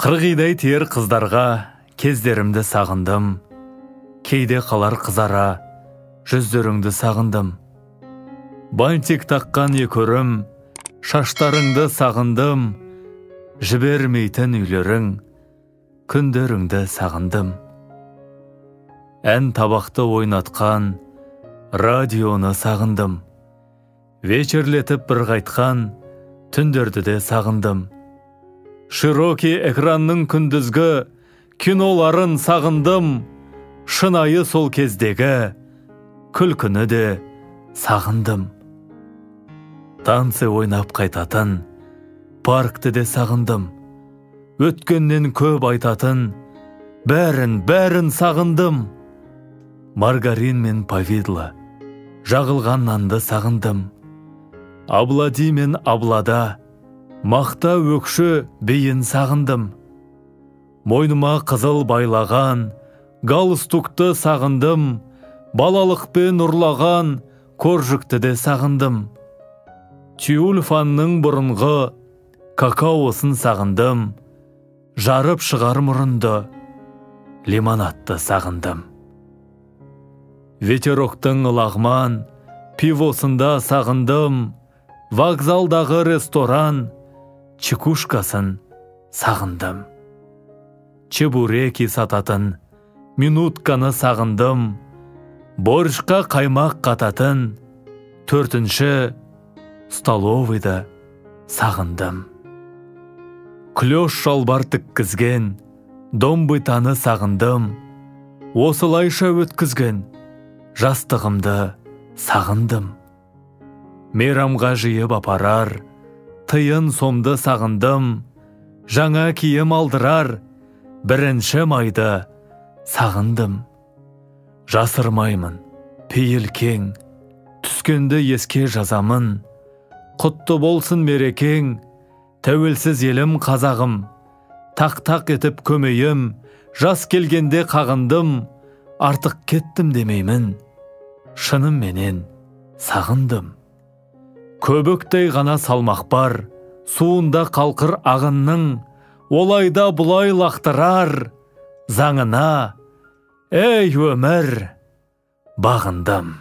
Қырғидай тер қыздарға кездерімді сағындым. Кейде қалар қызара, жүздеріңді сағындым. Бантик таққан екөрім, шаштарыңды сағындым. Жібермейтін үйлерің, күндеріңді сағындым. Ән табақты ойнатқан, радионы сағындым. Вечерлетіп бір қайтқан, түндерді де сағындым. Широкий экранның күндізгі киноларын сағындым. Шынайы сол кездегі күлкіні де сағындым. Танцы ойнап қайтатын паркті де сағындым. Өткеннен көп айтатын бәрін сағындым. Маргарин мен повидло жағылған нанды сағындым. Аблади мен аблада мақта өкші бейін сағындым. Мойныма қызыл байлаған галстукты сағындым. Балалықпен ұрлаған коржікті де сағындым. Тюльфанның бұрынғы какаосын сағындым. Жарып шығар мұрынды лимонадты сағындым. Ветероктың ылағман пивосында сағындым. Вокзалдағы ресторан чекушкасын сағындым. Чебуреки сататын минутканы сағындым. Борышқа қаймақ қататын 4-ші столовыйды сағындым. Клёш шалбар тіккізген домбытаны сағындым. Осылайша өткізген жастығымды сағындым. Мейрамға жиып апарар тиын сомды сағындым. Жаңа киім алдырар 1 майды сағындым. Жасырмаймын, пейіл кең, түскенді еске жазамын. Құтты болсын мерекең, тәуелсіз елім қазағым. Тақ-тақ етіп көмейім, жас келгенде қағындым. Артық кеттім демеймін, шыным менен сағындым. Көбіктей ғана салмақ бар, суында қалқыр ағынның. Олайда бұлай лақтырар заңына, ей өмір, бағындым.